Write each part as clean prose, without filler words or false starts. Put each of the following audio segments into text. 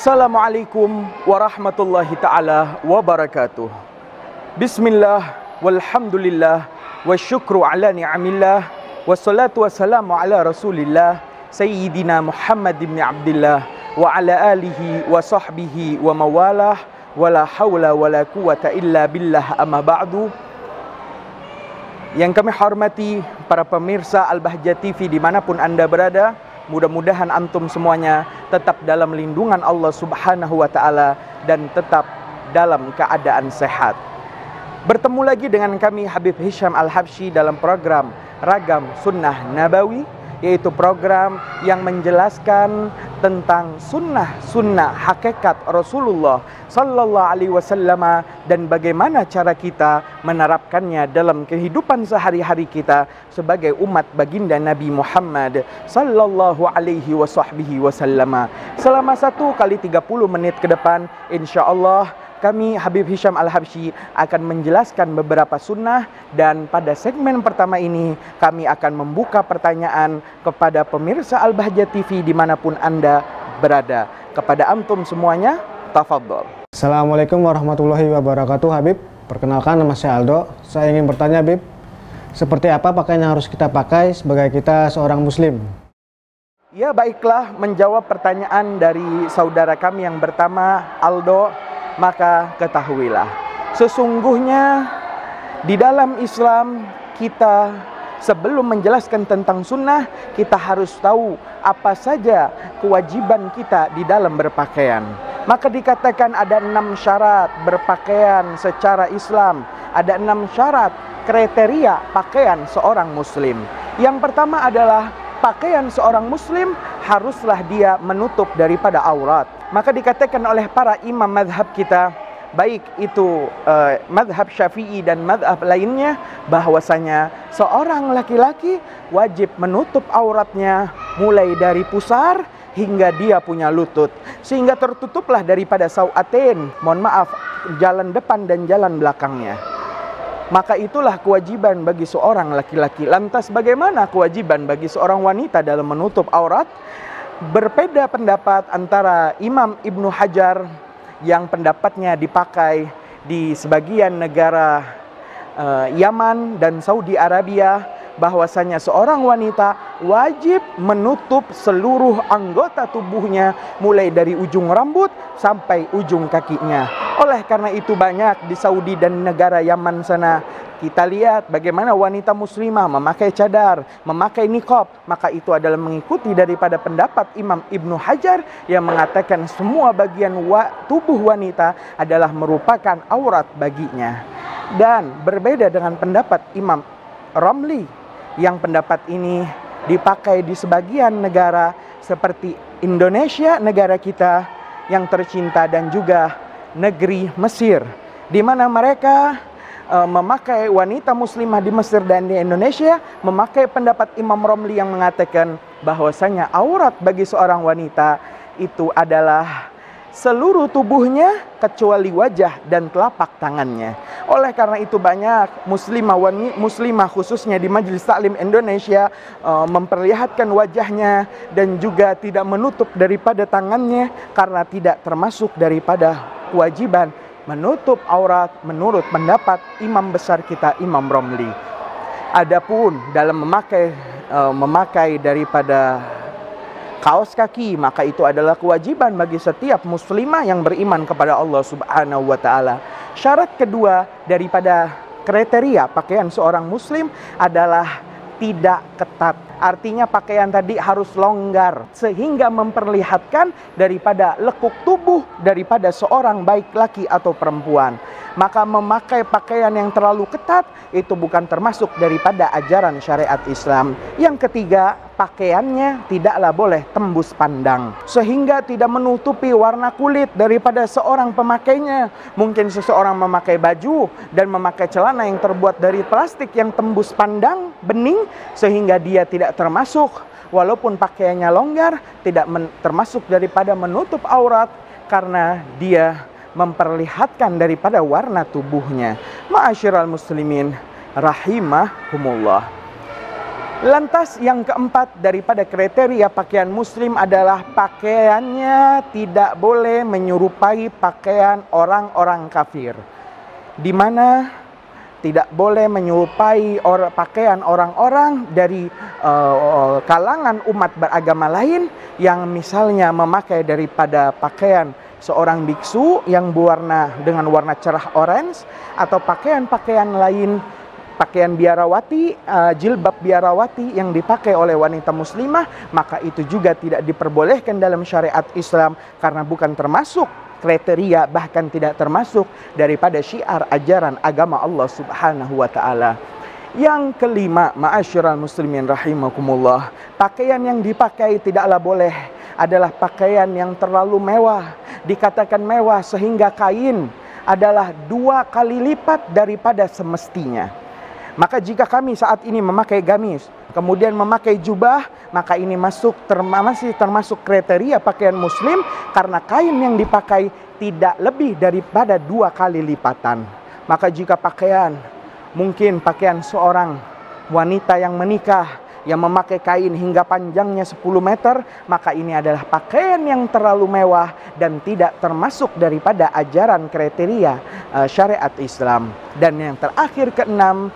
Assalamualaikum warahmatullahi ta'ala wabarakatuh. Bismillah, walhamdulillah, wasyukru ala ni'amillah, wassalatu wassalamu ala rasulillah, Sayyidina Muhammad ibn Abdillah, wa ala alihi wa sahbihi wa mawalah, wa la hawla wa la quwata illa billah, amma ba'du. Yang kami hormati para pemirsa Al-Bahjah TV dimanapun Anda berada, mudah-mudahan antum semuanya tetap dalam lindungan Allah Subhanahu wa Ta'ala dan tetap dalam keadaan sehat. Bertemu lagi dengan kami Habib Hisham Al-Habsyi dalam program Ragam Sunnah Nabawi, yaitu program yang menjelaskan tentang sunnah hakikat Rasulullah Sallallahu Alaihi Wasallam dan bagaimana cara kita menerapkannya dalam kehidupan sehari-hari kita sebagai umat baginda Nabi Muhammad Sallallahu Alaihi Wasallam. Selama 1 kali 30 menit ke depan, insya Allah kami Habib Hisham Al-Habsyi akan menjelaskan beberapa sunnah, dan pada segmen pertama ini kami akan membuka pertanyaan kepada pemirsa Al-Bahjah TV dimanapun Anda berada. Kepada antum semuanya, tafadhol. Assalamualaikum warahmatullahi wabarakatuh. Habib, perkenalkan nama saya Aldo. Saya ingin bertanya, Habib, seperti apa pakaian yang harus kita pakai sebagai kita seorang muslim? Ya, baiklah, menjawab pertanyaan dari saudara kami yang pertama, Aldo, maka ketahuilah, sesungguhnya di dalam Islam kita sebelum menjelaskan tentang sunnah, kita harus tahu apa saja kewajiban kita di dalam berpakaian. Maka dikatakan ada 6 syarat berpakaian secara Islam, ada 6 syarat kriteria pakaian seorang muslim. Yang pertama adalah pakaian seorang muslim haruslah dia menutup daripada aurat. Maka dikatakan oleh para imam madhab kita, baik itu madhab Syafi'i dan madhab lainnya, bahwasanya seorang laki-laki wajib menutup auratnya mulai dari pusar hingga dia punya lutut, sehingga tertutuplah daripada sau'atain, mohon maaf, jalan depan dan jalan belakangnya. Maka itulah kewajiban bagi seorang laki-laki. Lantas bagaimana kewajiban bagi seorang wanita dalam menutup aurat? Berbeda pendapat antara Imam Ibnu Hajar yang pendapatnya dipakai di sebagian negara Yaman dan Saudi Arabia, bahwasanya seorang wanita wajib menutup seluruh anggota tubuhnya mulai dari ujung rambut sampai ujung kakinya. Oleh karena itu banyak di Saudi dan negara Yaman sana kita lihat bagaimana wanita muslimah memakai cadar, memakai niqab. Maka itu adalah mengikuti daripada pendapat Imam Ibnu Hajar yang mengatakan semua bagian tubuh wanita adalah merupakan aurat baginya. Dan berbeda dengan pendapat Imam Ramli yang pendapat ini dipakai di sebagian negara seperti Indonesia, negara kita yang tercinta, dan juga negeri Mesir, di mana mereka memakai wanita muslimah di Mesir dan di Indonesia memakai pendapat Imam Romli yang mengatakan bahwasanya aurat bagi seorang wanita itu adalah seluruh tubuhnya kecuali wajah dan telapak tangannya. Oleh karena itu banyak muslimah khususnya di Majelis Taklim Indonesia memperlihatkan wajahnya dan juga tidak menutup daripada tangannya karena tidak termasuk daripada kewajiban menutup aurat menurut pendapat imam besar kita Imam Romli. Adapun dalam memakai daripada kaos kaki, maka itu adalah kewajiban bagi setiap muslimah yang beriman kepada Allah Subhanahu wa Ta'ala. Syarat kedua daripada kriteria pakaian seorang muslim adalah tidak ketat. Artinya pakaian tadi harus longgar sehingga memperlihatkan daripada lekuk tubuh daripada seorang baik laki atau perempuan. Maka memakai pakaian yang terlalu ketat itu bukan termasuk daripada ajaran syariat Islam. Yang ketiga, pakaiannya tidaklah boleh tembus pandang sehingga tidak menutupi warna kulit daripada seorang pemakainya. Mungkin seseorang memakai baju dan memakai celana yang terbuat dari plastik yang tembus pandang bening sehingga dia tidak termasuk, walaupun pakaiannya longgar, tidak termasuk daripada menutup aurat karena dia memperlihatkan daripada warna tubuhnya. Ma'asyiral muslimin rahimahumullah. Lantas yang keempat daripada kriteria pakaian muslim adalah pakaiannya tidak boleh menyerupai pakaian orang-orang kafir. Di mana tidak boleh menyerupai pakaian orang-orang dari kalangan umat beragama lain yang misalnya memakai daripada pakaian seorang biksu yang berwarna dengan warna cerah orange, atau pakaian-pakaian lain, pakaian biarawati, jilbab biarawati yang dipakai oleh wanita muslimah, maka itu juga tidak diperbolehkan dalam syariat Islam karena bukan termasuk kriteria, bahkan tidak termasuk daripada syiar ajaran agama Allah Subhanahu wa taala. Yang kelima, ma'asyiral muslimin rahimakumullah, pakaian yang dipakai tidaklah boleh adalah pakaian yang terlalu mewah. Dikatakan mewah sehingga kain adalah 2 kali lipat daripada semestinya. Maka jika kami saat ini memakai gamis, kemudian memakai jubah, maka ini masih termasuk kriteria pakaian muslim karena kain yang dipakai tidak lebih daripada 2 kali lipatan. Maka jika pakaian, mungkin pakaian seorang wanita yang menikah yang memakai kain hingga panjangnya 10 meter, maka ini adalah pakaian yang terlalu mewah dan tidak termasuk daripada ajaran kriteria syariat Islam. Dan yang terakhir keenam,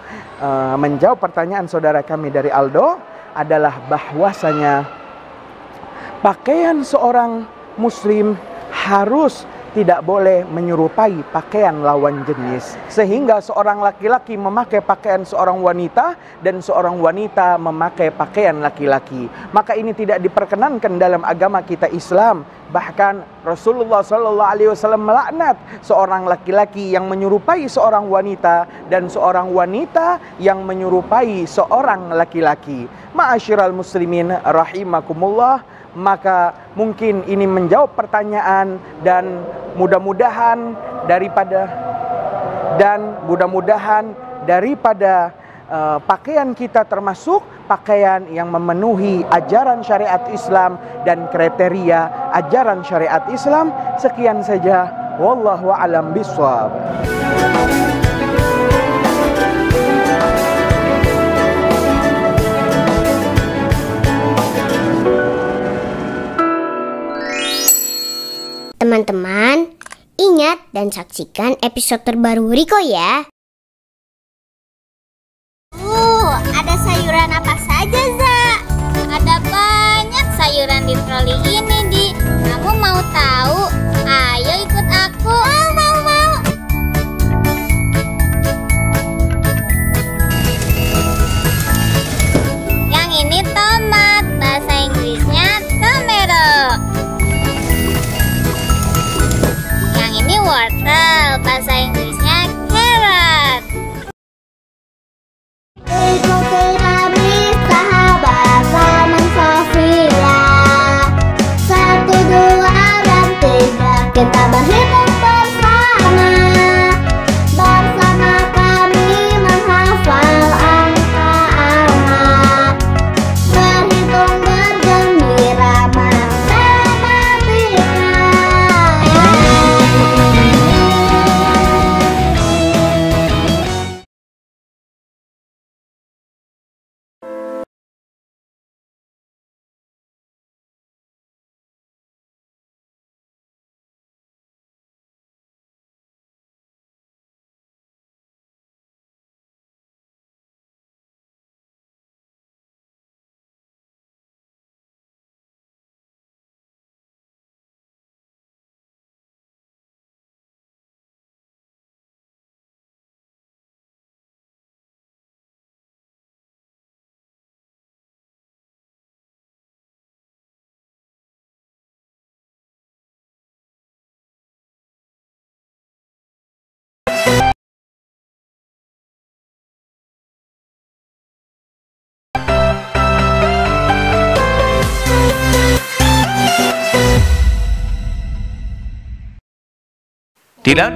menjawab pertanyaan saudara kami dari Aldo, adalah bahwasanya pakaian seorang muslim harus tidak boleh menyerupai pakaian lawan jenis, sehingga seorang laki-laki memakai pakaian seorang wanita dan seorang wanita memakai pakaian laki-laki, maka ini tidak diperkenankan dalam agama kita Islam. Bahkan Rasulullah SAW melaknat seorang laki-laki yang menyerupai seorang wanita dan seorang wanita yang menyerupai seorang laki-laki. Ma'asyiral muslimin rahimakumullah, maka mungkin ini menjawab pertanyaan dan mudah-mudahan daripada pakaian kita termasuk pakaian yang memenuhi ajaran syariat Islam dan kriteria ajaran syariat Islam. Sekian saja, wallahu a'lam bishawab. Teman-teman, ingat dan saksikan episode terbaru Riko ya. Ada sayuran apa saja, Za? Ada banyak sayuran di troli ini, Di. Kamu mau tahu? Ayo ikut aku. Mau. Yang ini tomat, bahasa Inggrisnya tomato. Yang ini wortel, bahasa Inggrisnya carrot. Ikuti kami sahabat Taman Sofia. 1, 2, dan 3 kita berhitung bersama. Bersama kami menghafal angka-angka. Berhitung bergembira matematika.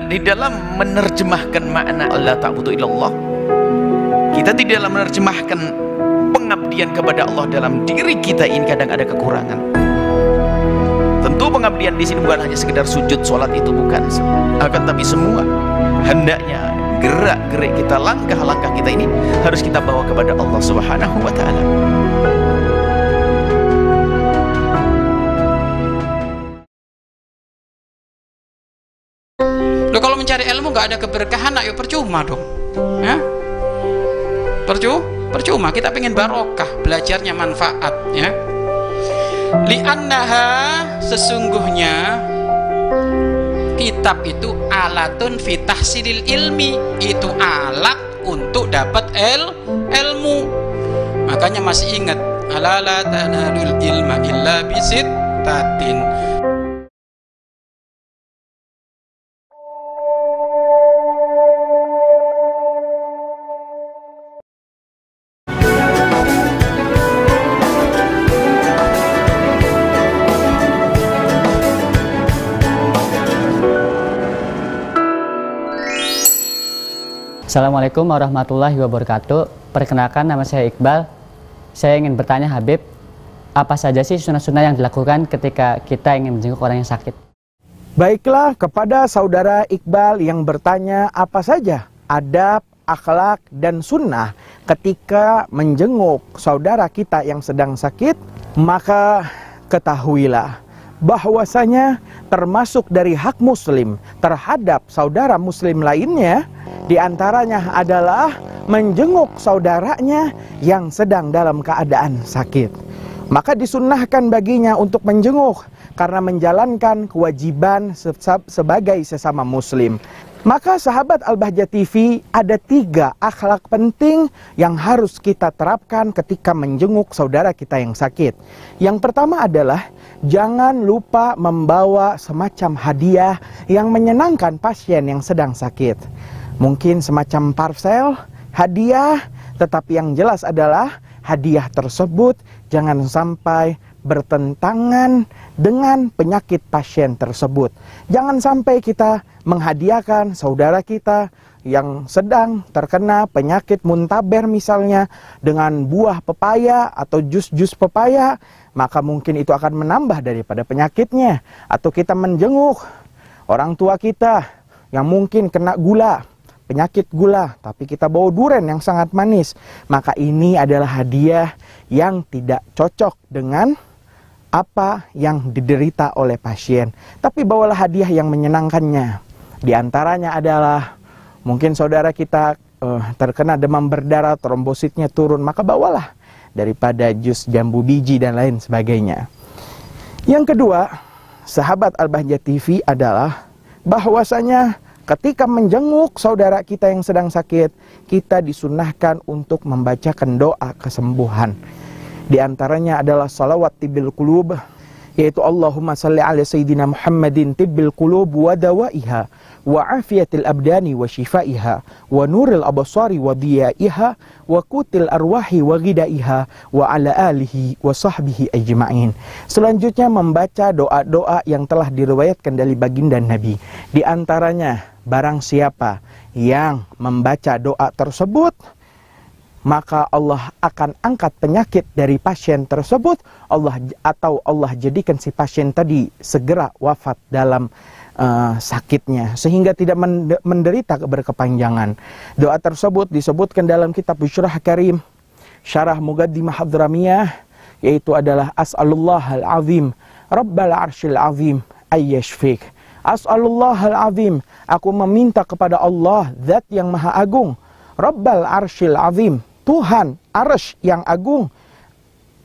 Di dalam menerjemahkan makna Allah ta'budu illallah, kita di dalam menerjemahkan pengabdian kepada Allah dalam diri kita ini kadang ada kekurangan. Tentu pengabdian di sini bukan hanya sekedar sujud, sholat, itu bukan, akan tapi semua hendaknya gerak-gerik kita, langkah-langkah kita ini harus kita bawa kepada Allah Subhanahu wa ta'ala. Loh, kalau mencari ilmu nggak ada keberkahan, ayo percuma dong, ya? Percuma. Kita pengen barokah, belajarnya manfaat, ya. Li'annaha, sesungguhnya kitab itu alatun fitahsilil ilmi, itu alat untuk dapat ilmu. Makanya masih ingat, ala la tanalul ilma illa bisittatin. Assalamualaikum warahmatullahi wabarakatuh. Perkenalkan, nama saya Iqbal. Saya ingin bertanya Habib, apa saja sih sunnah-sunnah yang dilakukan ketika kita ingin menjenguk orang yang sakit? Baiklah, kepada saudara Iqbal yang bertanya apa saja adab, akhlak, dan sunnah ketika menjenguk saudara kita yang sedang sakit, maka ketahuilah bahwasanya termasuk dari hak muslim terhadap saudara muslim lainnya, diantaranya adalah menjenguk saudaranya yang sedang dalam keadaan sakit. Maka disunnahkan baginya untuk menjenguk karena menjalankan kewajiban sebagai sesama muslim. Maka sahabat Al-Bahjah TV, ada 3 akhlak penting yang harus kita terapkan ketika menjenguk saudara kita yang sakit. Yang pertama adalah jangan lupa membawa semacam hadiah yang menyenangkan pasien yang sedang sakit. Mungkin semacam parcel, hadiah, tetapi yang jelas adalah hadiah tersebut jangan sampai bertentangan dengan penyakit pasien tersebut. Jangan sampai kita menghadiahkan saudara kita yang sedang terkena penyakit muntaber misalnya dengan buah pepaya atau jus-jus pepaya, maka mungkin itu akan menambah daripada penyakitnya. Atau kita menjenguk orang tua kita yang mungkin kena gula, penyakit gula, tapi kita bawa durian yang sangat manis, maka ini adalah hadiah yang tidak cocok dengan apa yang diderita oleh pasien. Tapi bawalah hadiah yang menyenangkannya. Di antaranya adalah mungkin saudara kita terkena demam berdarah, trombositnya turun, maka bawalah daripada jus jambu biji dan lain sebagainya. Yang kedua, sahabat Al-Bahjah TV, adalah bahwasanya ketika menjenguk saudara kita yang sedang sakit, kita disunnahkan untuk membacakan doa kesembuhan. Di antaranya adalah salawat tibbil qulub, yaitu Allahumma salli ala sayyidina Muhammadin tibbil qulub wa dawaiha wa afiyatil abdani wa shifaiha wa nuril abasari wa diyaiha wa kutil arwahi wa ghidaiha wa ala alihi wa sahbihi ajma'in. Selanjutnya membaca doa-doa yang telah diriwayatkan dari baginda Nabi. Di antaranya, barang siapa yang membaca doa tersebut, maka Allah akan angkat penyakit dari pasien tersebut, Allah jadikan si pasien tadi segera wafat dalam sakitnya, sehingga tidak menderita berkepanjangan. Doa tersebut disebutkan dalam kitab Busyrah Karim, Syarah Muqaddimah Hadramiyah, yaitu adalah As'alullahal azim Rabbal arsyil azim ayyashfik. As'alullahal azim, aku meminta kepada Allah, zat yang maha agung, Rabbal arsyil azim, Tuhan arsy yang agung,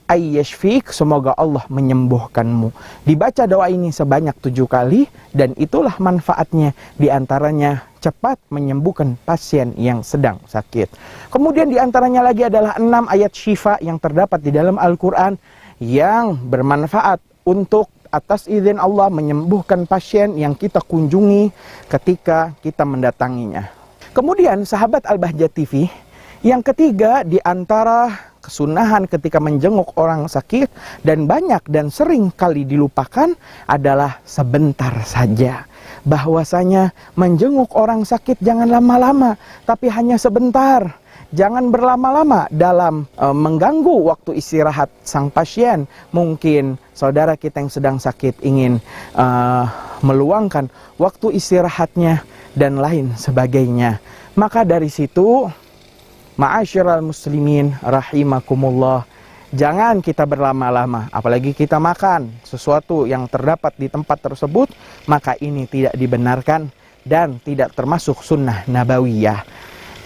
ayyashfik, semoga Allah menyembuhkanmu. Dibaca doa ini sebanyak 7 kali, dan itulah manfaatnya. Di antaranya cepat menyembuhkan pasien yang sedang sakit. Kemudian di antaranya lagi adalah 6 ayat syifa yang terdapat di dalam Al-Quran yang bermanfaat untuk atas izin Allah menyembuhkan pasien yang kita kunjungi ketika kita mendatanginya. Kemudian sahabat Al-Bahjah TV, yang ketiga di antara kesunahan ketika menjenguk orang sakit dan banyak dan sering kali dilupakan adalah sebentar saja. Bahwasanya menjenguk orang sakit jangan lama-lama, tapi hanya sebentar. Jangan berlama-lama dalam mengganggu waktu istirahat sang pasien. Mungkin saudara kita yang sedang sakit ingin meluangkan waktu istirahatnya dan lain sebagainya. Maka dari situ, ma'asyiral muslimin rahimakumullah, jangan kita berlama-lama, apalagi kita makan sesuatu yang terdapat di tempat tersebut, maka ini tidak dibenarkan dan tidak termasuk sunnah nabawiyah.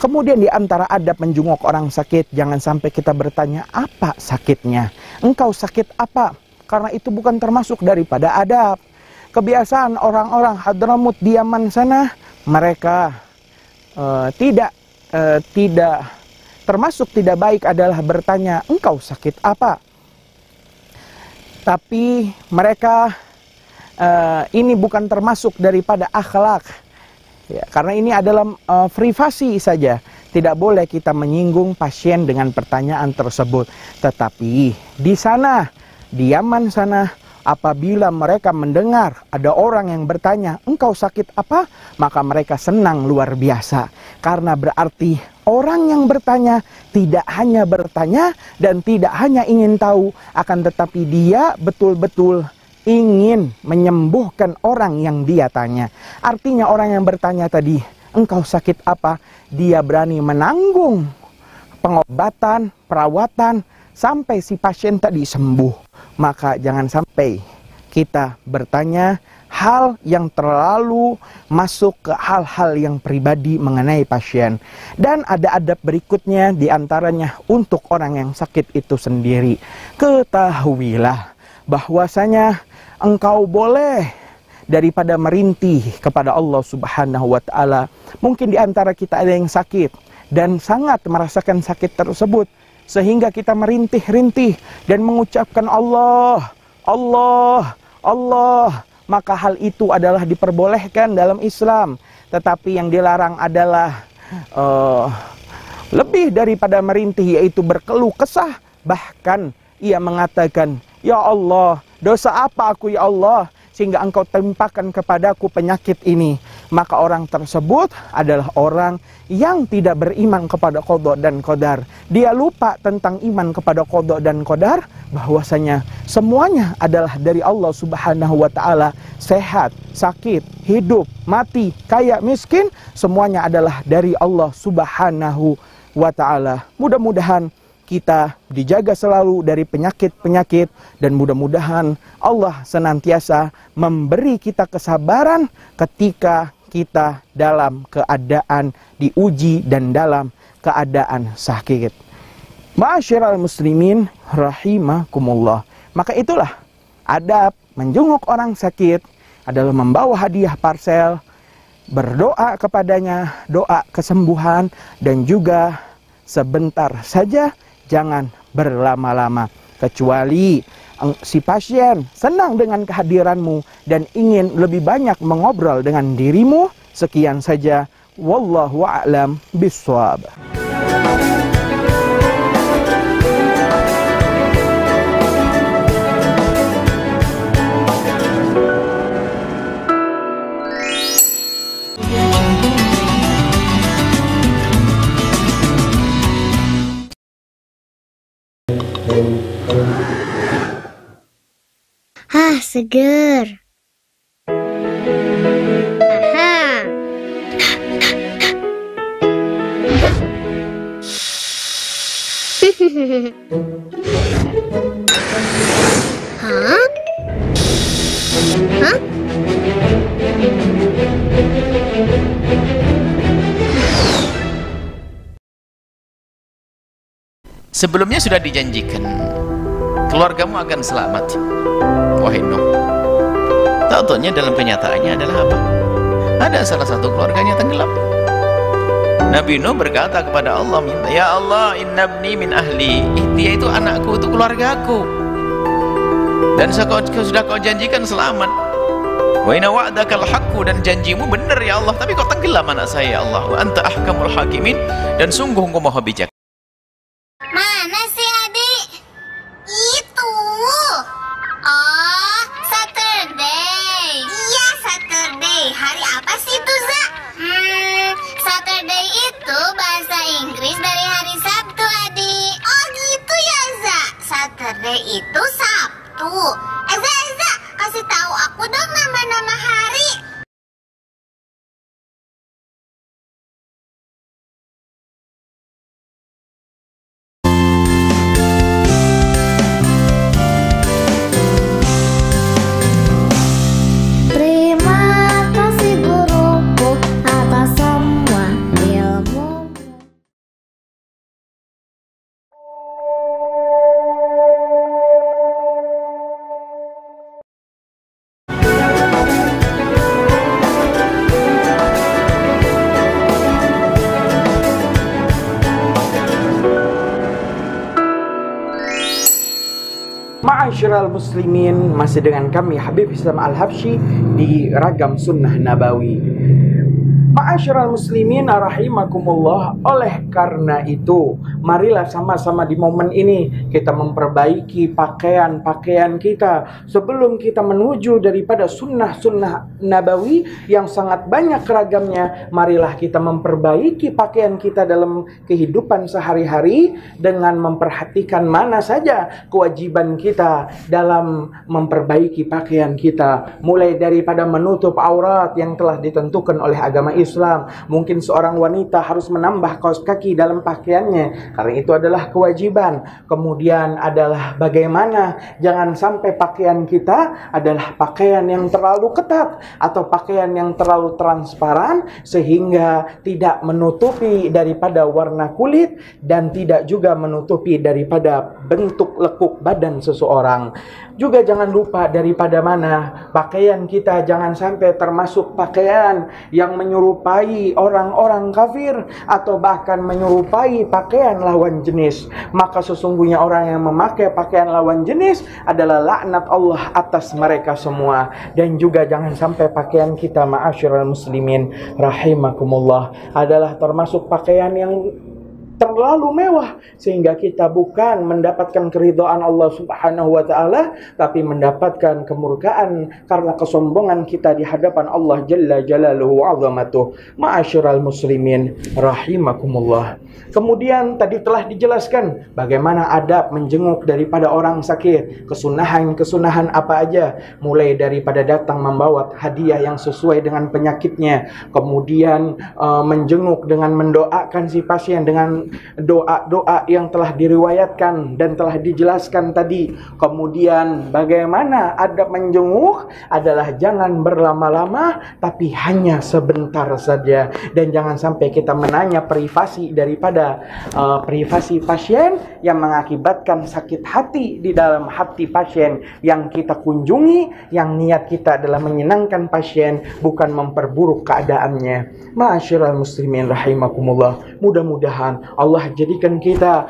Kemudian di antara adab menjenguk orang sakit, jangan sampai kita bertanya, apa sakitnya? Engkau sakit apa? Karena itu bukan termasuk daripada adab. Kebiasaan orang-orang Hadramut di Yaman sana, mereka tidak termasuk tidak baik adalah bertanya, engkau sakit apa? Tapi mereka ini bukan termasuk daripada akhlak. Ya, karena ini adalah privasi saja. Tidak boleh kita menyinggung pasien dengan pertanyaan tersebut. Tetapi di sana, di Yaman sana, apabila mereka mendengar ada orang yang bertanya, engkau sakit apa? Maka mereka senang luar biasa. Karena berarti orang yang bertanya tidak hanya bertanya dan tidak hanya ingin tahu, akan tetapi dia betul-betul ingin menyembuhkan orang yang dia tanya. Artinya orang yang bertanya tadi, engkau sakit apa? Dia berani menanggung pengobatan, perawatan, sampai si pasien tadi sembuh. Maka jangan sampai kita bertanya hal yang terlalu masuk ke hal-hal yang pribadi mengenai pasien. Dan ada adab berikutnya, diantaranya untuk orang yang sakit itu sendiri. Ketahuilah bahwasanya engkau boleh daripada merintih kepada Allah Subhanahu wa Ta'ala. Mungkin di antara kita ada yang sakit dan sangat merasakan sakit tersebut, sehingga kita merintih-rintih dan mengucapkan Allah, Allah, Allah. Maka hal itu adalah diperbolehkan dalam Islam. Tetapi yang dilarang adalah lebih daripada merintih, yaitu berkeluh kesah. Bahkan ia mengatakan, ya Allah, dosa apa aku ya Allah, sehingga engkau timpakan kepadaku penyakit ini. Maka orang tersebut adalah orang yang tidak beriman kepada qada dan qadar. Dia lupa tentang iman kepada qada dan qadar, bahwasanya semuanya adalah dari Allah Subhanahu wa Ta'ala. Sehat, sakit, hidup, mati, kaya, miskin, semuanya adalah dari Allah Subhanahu wa Ta'ala. Mudah-mudahan kita dijaga selalu dari penyakit-penyakit, dan mudah-mudahan Allah senantiasa memberi kita kesabaran ketika kita dalam keadaan diuji dan dalam keadaan sakit. Ma'asyiral muslimin rahimakumullah. Maka itulah adab menjenguk orang sakit adalah membawa hadiah parsel, berdoa kepadanya, doa kesembuhan, dan juga sebentar saja, jangan berlama-lama. Kecuali si pasien senang dengan kehadiranmu dan ingin lebih banyak mengobrol dengan dirimu. Sekian saja. Wallahu a'lam bishawab. Seger. Aha. Hah? Hah? Sebelumnya sudah dijanjikan keluargamu akan selamat, wahai Nuh. Tahu-tahunya dalam kenyataannya adalah apa? Ada salah satu keluarganya tenggelam. Nabi Nuh berkata kepada Allah, minta, ya Allah, inna ibni min ahli. Dia itu anakku, itu keluargaku. Dan sudah kau janjikan selamat. Wa inna wa'dakal haqqu, dan janjimu benar ya Allah, tapi kau tenggelam anak saya ya Allah. Wa anta ahkamul hakimin, dan sungguh engkau maha bijak. Mana sih adik? Itu. Oh, Saturday. Iya, Saturday. Hari apa sih itu, Za? Saturday itu bahasa Inggris dari hari Sabtu, adik. Oh gitu ya, Za. Saturday itu Sabtu. Za, kasih tahu aku dong nama-nama hari. Ma'asyiral muslimin, masih dengan kami Habib Hisham Al-Habsyi di Ragam Sunnah Nabawi. Ma'asyiral muslimin rahimakumullah, oleh karena itu marilah sama-sama di momen ini kita memperbaiki pakaian-pakaian kita sebelum kita menuju daripada sunnah-sunnah nabawi yang sangat banyak ragamnya. Marilah kita memperbaiki pakaian kita dalam kehidupan sehari-hari dengan memperhatikan mana saja kewajiban kita dalam memperbaiki pakaian kita, mulai daripada menutup aurat yang telah ditentukan oleh agama Islam. Mungkin seorang wanita harus menambah kaos kaki dalam pakaiannya karena itu adalah kewajiban. Kemudian adalah bagaimana jangan sampai pakaian kita adalah pakaian yang terlalu ketat atau pakaian yang terlalu transparan sehingga tidak menutupi daripada warna kulit dan tidak juga menutupi daripada bentuk lekuk badan seseorang. Juga jangan lupa daripada mana pakaian kita jangan sampai termasuk pakaian yang menyerupai orang-orang kafir atau bahkan menyerupai pakaian lawan jenis. Maka sesungguhnya orang yang memakai pakaian lawan jenis adalah laknat Allah atas mereka semua. Dan juga jangan sampai pakaian kita, ma'asyiral muslimin rahimakumullah, adalah termasuk pakaian yang terlalu mewah sehingga kita bukan mendapatkan keridhaan Allah Subhanahu wa taala tapi mendapatkan kemurkaan karena kesombongan kita di hadapan Allah Jalla Jalaluhu wa 'azamatuh. Ma'asyiral muslimin rahimakumullah. Kemudian tadi telah dijelaskan bagaimana adab menjenguk daripada orang sakit, kesunahan apa aja, mulai daripada datang membawa hadiah yang sesuai dengan penyakitnya, kemudian menjenguk dengan mendoakan si pasien dengan doa-doa yang telah diriwayatkan dan telah dijelaskan tadi. Kemudian bagaimana adab menjenguk adalah jangan berlama-lama tapi hanya sebentar saja, dan jangan sampai kita menanya privasi daripada privasi pasien yang mengakibatkan sakit hati di dalam hati pasien yang kita kunjungi, yang niat kita adalah menyenangkan pasien bukan memperburuk keadaannya. Ma'asyiral muslimin rahimakumullah, mudah-mudahan Allah jadikan kita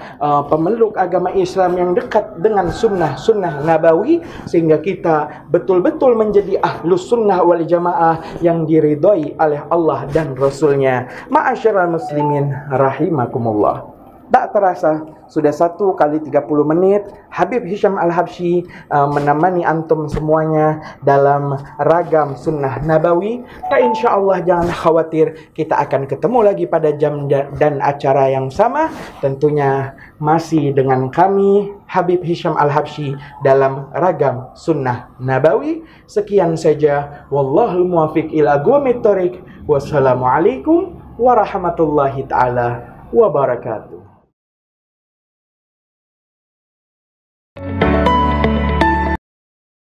pemeluk agama Islam yang dekat dengan sunnah nabawi sehingga kita betul-betul menjadi ahlus sunnah wal jamaah yang diridhai oleh Allah dan Rasulnya. Ma'asyiral muslimin rahimakumullah. Tak terasa sudah 1 kali 30 menit Habib Hisham Al-Habsyi menemani antum semuanya dalam Ragam Sunnah Nabawi. Nah, insya Allah jangan khawatir, kita akan ketemu lagi pada jam dan acara yang sama, tentunya masih dengan kami Habib Hisham Al-Habsyi dalam Ragam Sunnah Nabawi. Sekian saja, wallahul muwaffiq ila aqwamit thoriq. Wassalamualaikum warahmatullahi taala wabarakatuh.